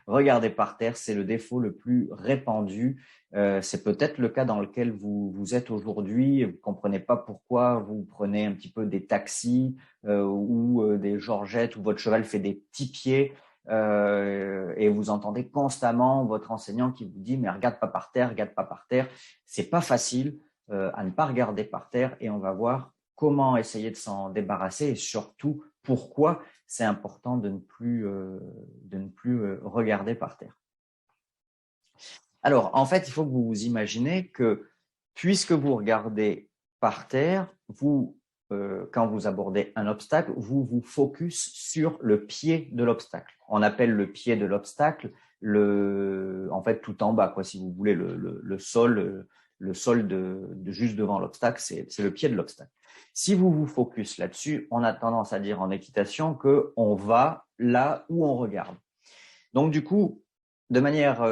regarder par terre, c'est le défaut le plus répandu. C'est peut-être le cas dans lequel vous êtes aujourd'hui. Vous ne comprenez pas pourquoi vous prenez un petit peu des taxis ou des georgettes où votre cheval fait des petits pieds. Et vous entendez constamment votre enseignant qui vous dit mais regarde pas par terre, regarde pas par terre. C'est pas facile à ne pas regarder par terre et on va voir comment essayer de s'en débarrasser et surtout pourquoi c'est important de ne plus regarder par terre. Alors, en fait, il faut que vous vous imaginez que puisque vous regardez par terre, quand vous abordez un obstacle, vous vous focus sur le pied de l'obstacle. On appelle le pied de l'obstacle en fait tout en bas, quoi, si vous voulez, le sol de juste devant l'obstacle, c'est le pied de l'obstacle. Si vous vous focus là-dessus, on a tendance à dire en équitation que on va là où on regarde. Donc du coup, de manière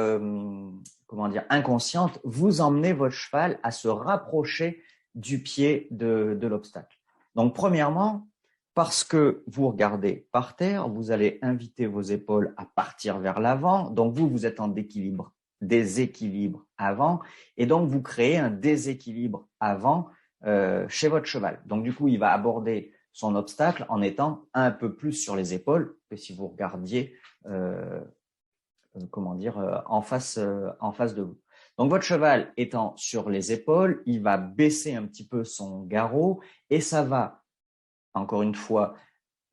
inconsciente, vous emmenez votre cheval à se rapprocher du pied de l'obstacle. Donc premièrement, parce que vous regardez par terre, vous allez inviter vos épaules à partir vers l'avant. Donc vous êtes en déséquilibre avant, et donc vous créez un déséquilibre avant chez votre cheval. Donc du coup, il va aborder son obstacle en étant un peu plus sur les épaules que si vous regardiez en face de vous. Donc votre cheval étant sur les épaules, il va baisser un petit peu son garrot et ça va, encore une fois,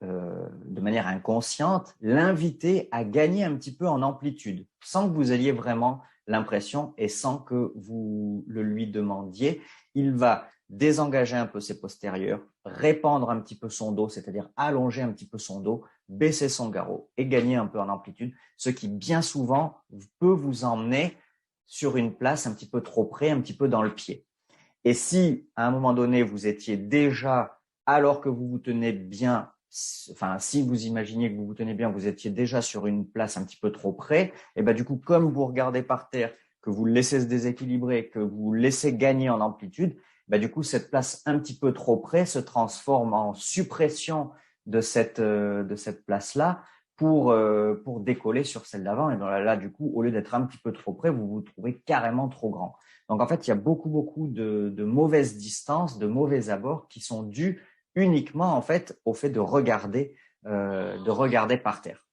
de manière inconsciente, l'inviter à gagner un petit peu en amplitude, sans que vous ayez vraiment l'impression et sans que vous le lui demandiez. Il va désengager un peu ses postérieurs, répandre un petit peu son dos, c'est-à-dire allonger un petit peu son dos, baisser son garrot et gagner un peu en amplitude, ce qui bien souvent peut vous emmener sur une place un petit peu trop près, un petit peu dans le pied. Et si à un moment donné vous étiez déjà, alors que vous vous tenez bien, enfin si vous imaginiez que vous vous tenez bien, vous étiez déjà sur une place un petit peu trop près, et ben du coup comme vous regardez par terre, que vous le laissez se déséquilibrer, que vous le laissez gagner en amplitude, ben du coup cette place un petit peu trop près se transforme en suppression de cette place-là pour décoller sur celle d'avant. Et là du coup au lieu d'être un petit peu trop près, vous vous trouvez carrément trop grand. Donc, en fait, il y a beaucoup de mauvaises distances, de mauvais abords qui sont dus uniquement, en fait, au fait de regarder par terre.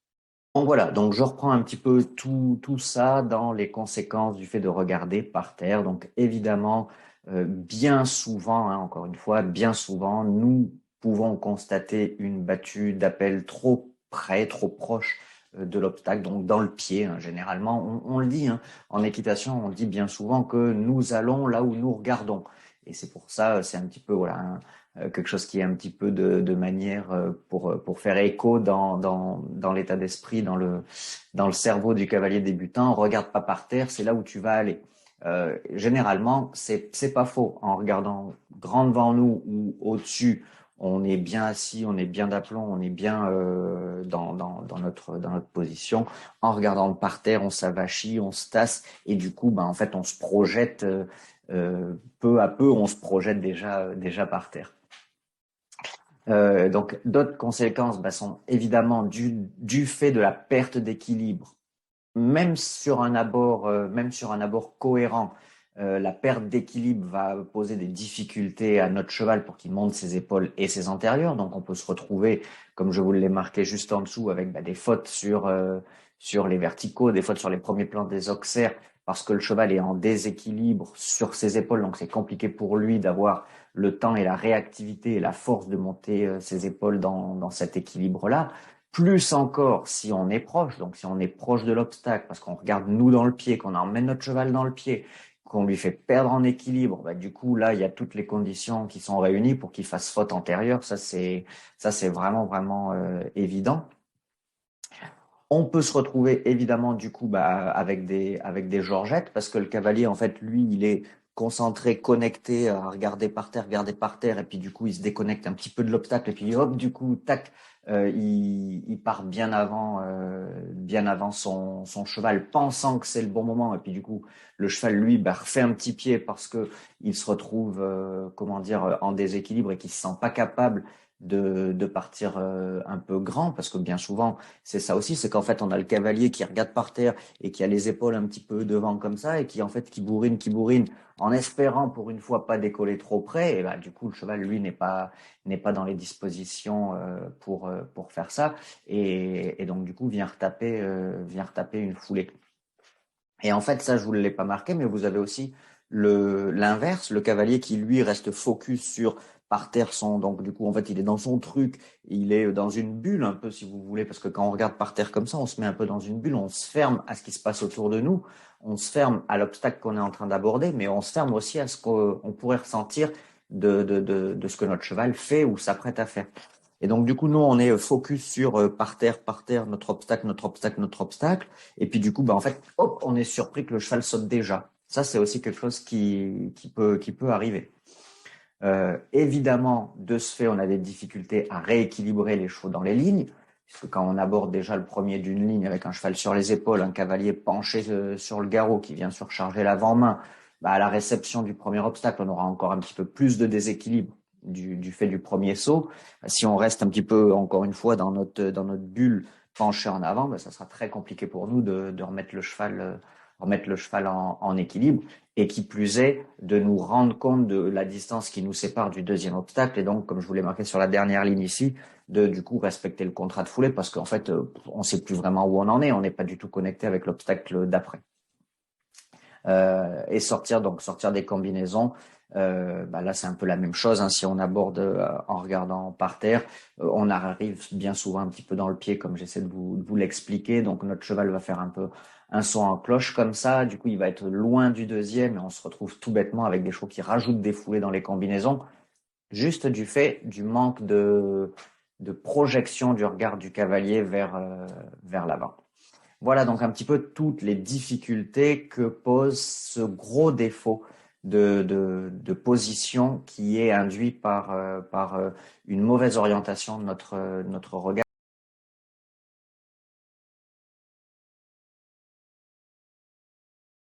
Donc, voilà. Donc, je reprends un petit peu tout ça dans les conséquences du fait de regarder par terre. Donc, évidemment, bien souvent, encore une fois, bien souvent, nous pouvons constater une battue d'appel trop près, trop proche de l'obstacle, donc dans le pied. Généralement, on le dit, en équitation, on dit bien souvent que nous allons là où nous regardons. Et c'est pour ça, c'est un petit peu quelque chose qui est un petit peu de manière pour faire écho dans l'état d'esprit, dans le cerveau du cavalier débutant. Regarde pas par terre, c'est là où tu vas aller. Généralement, c'est pas faux. En regardant grand devant nous ou au-dessus, on est bien assis, on est bien d'aplomb, on est bien dans notre position. En regardant par terre, on s'avachit, on se tasse et du coup, en fait, on se projette peu à peu, on se projette déjà par terre. Donc, d'autres conséquences sont évidemment du fait de la perte d'équilibre. Même sur un abord cohérent, la perte d'équilibre va poser des difficultés à notre cheval pour qu'il monte ses épaules et ses antérieurs. Donc, on peut se retrouver, comme je vous l'ai marqué juste en dessous, avec des fautes sur les verticaux, des fautes sur les premiers plans des auxerres, parce que le cheval est en déséquilibre sur ses épaules. Donc, c'est compliqué pour lui d'avoir le temps et la réactivité et la force de monter ses épaules dans cet équilibre-là. Plus encore si on est proche, donc si on est proche de l'obstacle, parce qu'on regarde nous dans le pied, qu'on emmène notre cheval dans le pied, qu'on lui fait perdre en équilibre, du coup là il y a toutes les conditions qui sont réunies pour qu'il fasse faute antérieure. Ça c'est vraiment évident. On peut se retrouver évidemment du coup avec des georgettes, parce que le cavalier en fait lui il est concentré, connecté à regarder par terre, et puis du coup il se déconnecte un petit peu de l'obstacle, et puis hop du coup tac, il part bien avant son cheval, pensant que c'est le bon moment, et puis du coup le cheval lui refait un petit pied parce que il se retrouve en déséquilibre et qu'il se sent pas capable de partir un peu grand, parce que bien souvent, c'est ça aussi, c'est qu'en fait, on a le cavalier qui regarde par terre et qui a les épaules un petit peu devant comme ça, et qui en fait, qui bourrine, en espérant pour une fois pas décoller trop près, et bah, du coup, le cheval, lui, n'est pas dans les dispositions pour faire ça, et donc, du coup, vient retaper une foulée. Et en fait, ça, je vous l'ai pas marqué, mais vous avez aussi l'inverse, le cavalier qui lui reste focus sur par terre donc du coup en fait il est dans son truc, il est dans une bulle un peu si vous voulez, parce que quand on regarde par terre comme ça, on se met un peu dans une bulle, on se ferme à ce qui se passe autour de nous, on se ferme à l'obstacle qu'on est en train d'aborder, mais on se ferme aussi à ce qu'on pourrait ressentir de ce que notre cheval fait ou s'apprête à faire. Et donc, du coup, nous, on est focus sur par terre, notre obstacle, notre obstacle, notre obstacle. Et puis, du coup, bah, en fait, hop, on est surpris que le cheval saute déjà. Ça, c'est aussi quelque chose qui peut arriver. Évidemment, de ce fait, on a des difficultés à rééquilibrer les chevaux dans les lignes, puisque quand on aborde déjà le premier d'une ligne avec un cheval sur les épaules, un cavalier penché sur le garrot qui vient surcharger l'avant-main, bah, à la réception du premier obstacle, on aura encore un petit peu plus de déséquilibre du fait du premier saut. Si on reste un petit peu, encore une fois, dans notre bulle penchée en avant, bah, ça sera très compliqué pour nous de remettre le cheval en équilibre, et qui plus est, de nous rendre compte de la distance qui nous sépare du deuxième obstacle, et donc, comme je vous l'ai marqué sur la dernière ligne ici, de du coup respecter le contrat de foulée, parce qu'en fait, on ne sait plus vraiment où on en est, on n'est pas du tout connecté avec l'obstacle d'après. Et sortir des combinaisons. Bah là, c'est un peu la même chose, hein. Si on aborde en regardant par terre, on arrive bien souvent un petit peu dans le pied, comme j'essaie de vous l'expliquer. Donc, notre cheval va faire un peu un son en cloche comme ça. Du coup, il va être loin du deuxième, et on se retrouve tout bêtement avec des chevaux qui rajoutent des foulées dans les combinaisons, juste du fait du manque de projection du regard du cavalier vers l'avant. Voilà donc un petit peu toutes les difficultés que pose ce gros défaut de position qui est induit par une mauvaise orientation de notre regard.